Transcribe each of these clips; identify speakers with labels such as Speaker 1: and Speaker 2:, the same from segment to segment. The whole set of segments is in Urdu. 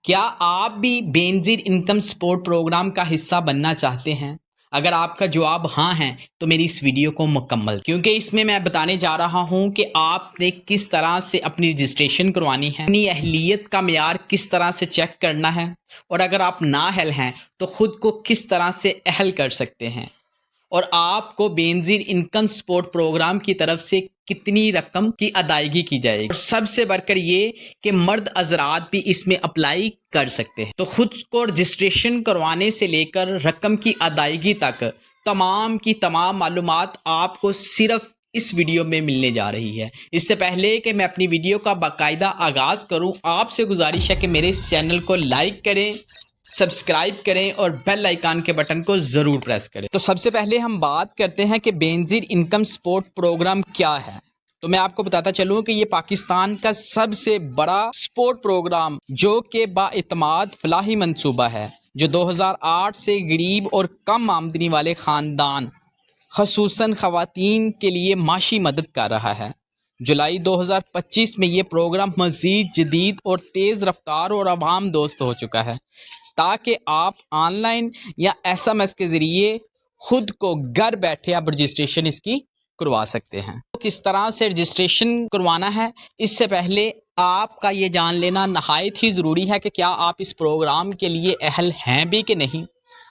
Speaker 1: کیا آپ بھی بینظیر انکم سپورٹ پروگرام کا حصہ بننا چاہتے ہیں؟ اگر آپ کا جواب ہاں ہے تو میری اس ویڈیو کو مکمل کیونکہ اس میں بتانے جا رہا ہوں کہ آپ نے کس طرح سے اپنی رجسٹریشن کروانی ہے، اپنی اہلیت کا معیار کس طرح سے چیک کرنا ہے، اور اگر آپ نااہل ہیں تو خود کو کس طرح سے اہل کر سکتے ہیں، اور آپ کو بینظیر انکم سپورٹ پروگرام کی طرف سے کتنی رقم کی ادائیگی کی جائے گی، اور سب سے بڑھ کر یہ کہ مرد حضرات بھی اس میں اپلائی کر سکتے ہیں۔ تو خود کو رجسٹریشن کروانے سے لے کر رقم کی ادائیگی تک تمام کی تمام معلومات آپ کو صرف اس ویڈیو میں ملنے جا رہی ہے۔ اس سے پہلے کہ میں اپنی ویڈیو کا باقاعدہ آغاز کروں، آپ سے گزارش ہے کہ میرے اس چینل کو لائک کریں، سبسکرائب کریں اور بیل آئیکن کے بٹن کو ضرور پریس کریں۔ تو سب سے پہلے ہم بات کرتے ہیں کہ بینظیر انکم سپورٹ پروگرام کیا ہے۔ تو میں آپ کو بتاتا چلوں کہ یہ پاکستان کا سب سے بڑا سپورٹ پروگرام جو کہ بااعتماد فلاحی منصوبہ ہے، جو 2008 سے غریب اور کم آمدنی والے خاندان خصوصاً خواتین کے لیے معاشی مدد کر رہا ہے۔ جولائی 2025 میں یہ پروگرام مزید جدید اور تیز رفتار اور عوام دوست ہو چکا ہے، تاکہ آپ آن لائن یا SMS کے ذریعے خود کو گھر بیٹھے اب رجسٹریشن اس کی کروا سکتے ہیں۔ کس طرح سے رجسٹریشن کروانا ہے، اس سے پہلے آپ کا یہ جان لینا نہایت ہی ضروری ہے کہ کیا آپ اس پروگرام کے لیے اہل ہیں بھی کہ نہیں۔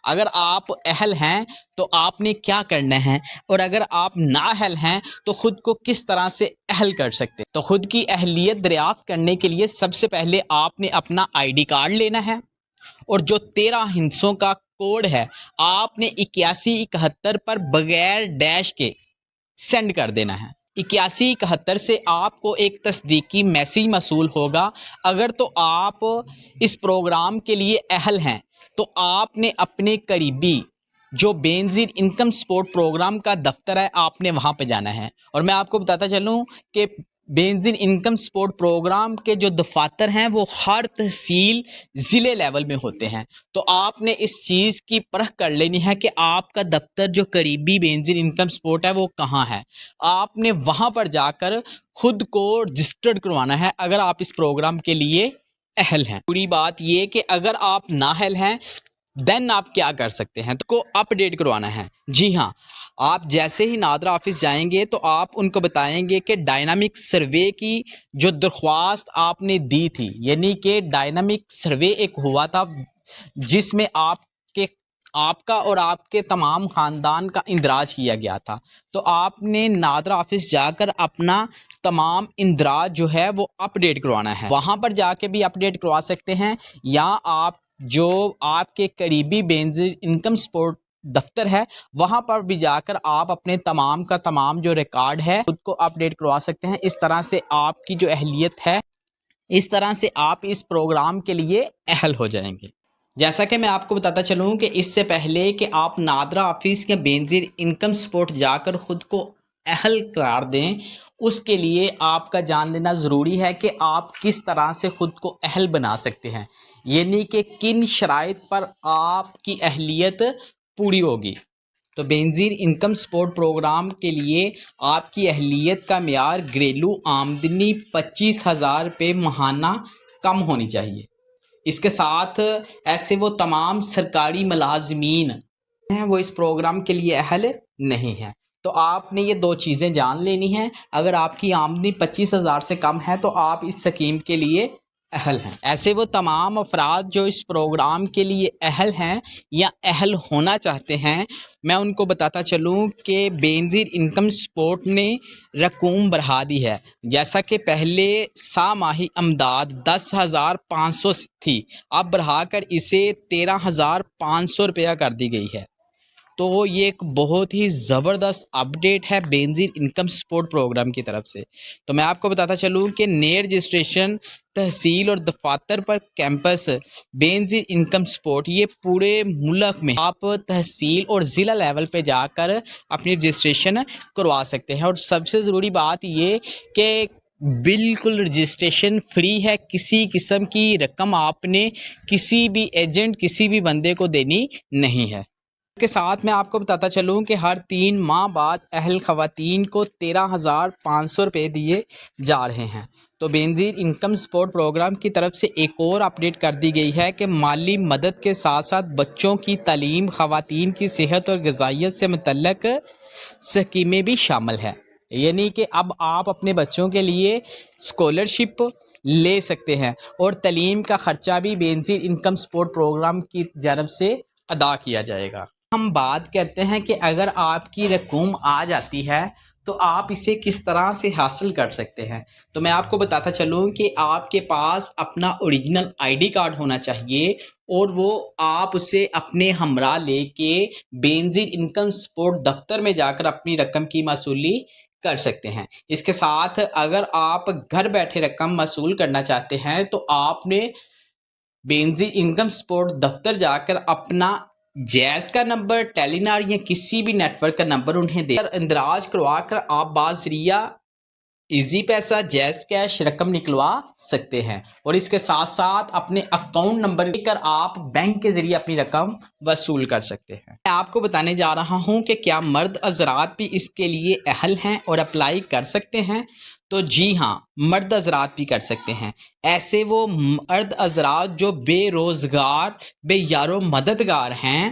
Speaker 1: اگر آپ اہل ہیں تو آپ نے کیا کرنا ہے، اور اگر آپ نااہل ہیں تو خود کو کس طرح سے اہل کر سکتے ہیں۔ تو خود کی اہلیت دریافت کرنے کے لیے سب سے پہلے آپ نے اپنا ID کارڈ لینا ہے، اور جو 13 ہندسوں کا کوڈ ہے آپ نے 8171 پر بغیر ڈیش کے سینڈ کر دینا ہے۔ 8171 سے آپ کو ایک تصدیقی میسیج موصول ہوگا۔ اگر تو آپ اس پروگرام کے لیے اہل ہیں تو آپ نے اپنے قریبی جو بینظیر انکم سپورٹ پروگرام کا دفتر ہے آپ نے وہاں پہ جانا ہے۔ اور میں آپ کو بتاتا چلوں کہ بینظیر انکم سپورٹ پروگرام کے جو دفاتر ہیں وہ ہر تحصیل ضلع لیول میں ہوتے ہیں۔ تو آپ نے اس چیز کی پرکھ کر لینی ہے کہ آپ کا دفتر جو قریبی بینظیر انکم سپورٹ ہے وہ کہاں ہے۔ آپ نے وہاں پر جا کر خود کو رجسٹرڈ کروانا ہے اگر آپ اس پروگرام کے لیے اہل ہیں۔ پوری بات یہ کہ اگر آپ نااہل ہیں دین آپ کیا کر سکتے ہیں، تو کو اپ ڈیٹ کروانا ہے۔ جی ہاں، آپ جیسے ہی نادرا آفس جائیں گے تو آپ ان کو بتائیں گے کہ ڈائنامک سروے کی جو درخواست آپ نے دی تھی، یعنی کہ ڈائنامک سروے ایک ہوا تھا جس میں آپ کا اور آپ کے تمام خاندان کا اندراج کیا گیا تھا، تو آپ نے نادرا آفس جا کر اپنا تمام اندراج جو ہے وہ اپ ڈیٹ کروانا ہے۔ وہاں پر جا کے بھی اپ ڈیٹ کروا سکتے ہیں، یا آپ جو آپ کے قریبی بینظیر انکم سپورٹ دفتر ہے وہاں پر بھی جا کر آپ اپنے تمام کا تمام جو ریکارڈ ہے خود کو اپ ڈیٹ کروا سکتے ہیں۔ اس طرح سے آپ کی جو اہلیت ہے، اس طرح سے آپ اس پروگرام کے لیے اہل ہو جائیں گے۔ جیسا کہ میں آپ کو بتاتا چلوں کہ اس سے پہلے کہ آپ نادرا آفس یا بینظیر انکم سپورٹ جا کر خود کو اہل قرار دیں، اس کے لیے آپ کا جان لینا ضروری ہے کہ آپ کس طرح سے خود کو اہل بنا سکتے ہیں، یعنی کہ کن شرائط پر آپ کی اہلیت پوری ہوگی۔ تو بینظیر انکم سپورٹ پروگرام کے لیے آپ کی اہلیت کا معیار گھریلو آمدنی 25,000 روپے ماہانہ کم ہونی چاہیے۔ اس کے ساتھ ایسے وہ تمام سرکاری ملازمین ہیں وہ اس پروگرام کے لیے اہل نہیں ہیں۔ تو آپ نے یہ دو چیزیں جان لینی ہیں۔ اگر آپ کی آمدنی 25,000 سے کم ہے تو آپ اس سکیم کے لیے اہل ہیں۔ ایسے وہ تمام افراد جو اس پروگرام کے لیے اہل ہیں یا اہل ہونا چاہتے ہیں، میں ان کو بتاتا چلوں کہ بینظیر انکم سپورٹ نے رقوم بڑھا دی ہے۔ جیسا کہ پہلے سہ ماہی امداد 10,500 تھی، اب بڑھا کر اسے 13,500 روپیہ کر دی گئی ہے۔ تو یہ ایک بہت ہی زبردست اپڈیٹ ہے بینظیر انکم سپورٹ پروگرام کی طرف سے۔ تو میں آپ کو بتاتا چلوں کہ نئے رجسٹریشن تحصیل اور دفاتر پر کیمپس بینظیر انکم سپورٹ یہ پورے ملک میں آپ تحصیل اور ضلع لیول پہ جا کر اپنی رجسٹریشن کروا سکتے ہیں۔ اور سب سے ضروری بات یہ کہ بالکل رجسٹریشن فری ہے، کسی قسم کی رقم آپ نے کسی بھی ایجنٹ کسی بھی بندے کو دینی نہیں ہے۔ کے ساتھ میں آپ کو بتاتا چلوں کہ ہر 3 ماہ بعد اہل خواتین کو 13,500 روپے دیے جا رہے ہیں۔ تو بینظیر انکم سپورٹ پروگرام کی طرف سے ایک اور اپڈیٹ کر دی گئی ہے کہ مالی مدد کے ساتھ ساتھ بچوں کی تعلیم، خواتین کی صحت اور غذائیت سے متعلق اسکیمیں بھی شامل ہیں، یعنی کہ اب آپ اپنے بچوں کے لیے اسکالرشپ لے سکتے ہیں اور تعلیم کا خرچہ بھی بینظیر انکم سپورٹ پروگرام کی جانب سے ادا کیا جائے گا۔ ہم بات کرتے ہیں کہ اگر آپ کی رقم آ جاتی ہے تو آپ اسے کس طرح سے حاصل کر سکتے ہیں۔ تو میں آپ کو بتاتا چلوں کہ آپ کے پاس اپنا اوریجنل ID کارڈ ہونا چاہیے اور وہ آپ اسے اپنے ہمراہ لے کے بینظیر انکم سپورٹ دفتر میں جا کر اپنی رقم کی وصولی کر سکتے ہیں۔ اس کے ساتھ اگر آپ گھر بیٹھے رقم وصول کرنا چاہتے ہیں تو آپ نے بینظیر انکم سپورٹ دفتر جا کر اپنا جیز کا نمبر، ٹیلی نار یا کسی بھی نیٹ ورک کا نمبر انہیں دے کر اندراج کروا کر آپ باذریعہ ایزی پیسہ، جیز کیش رقم نکلوا سکتے ہیں، اور اس کے ساتھ ساتھ اپنے اکاؤنٹ نمبر لے کر آپ بینک کے ذریعے اپنی رقم وصول کر سکتے ہیں۔ میں آپ کو بتانے جا رہا ہوں کہ کیا مرد حضرات بھی اس کے لیے اہل ہیں اور اپلائی کر سکتے ہیں؟ تو جی ہاں، مرد حضرات بھی کر سکتے ہیں۔ ایسے وہ مرد حضرات جو بے روزگار، بے یار و مددگار ہیں،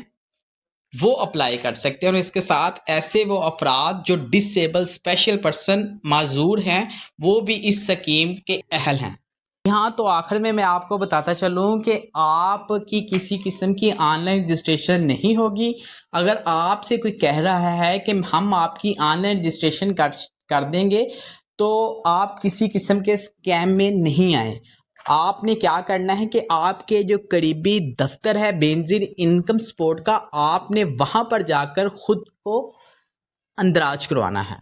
Speaker 1: وہ اپلائی کر سکتے ہیں، اور اس کے ساتھ ایسے وہ افراد جو ڈسیبل اسپیشل پرسن معذور ہیں وہ بھی اس سکیم کے اہل ہیں۔ یہاں تو آخر میں آپ کو بتاتا چلوں کہ آپ کی کسی قسم کی آن لائن رجسٹریشن نہیں ہوگی۔ اگر آپ سے کوئی کہہ رہا ہے کہ ہم آپ کی آن لائن رجسٹریشن کر دیں گے تو آپ کسی قسم کے اسکیم میں نہیں آئیں۔ آپ نے کیا کرنا ہے کہ آپ کے جو قریبی دفتر ہے بینظیر انکم سپورٹ کا، آپ نے وہاں پر جا کر خود کو اندراج کروانا ہے۔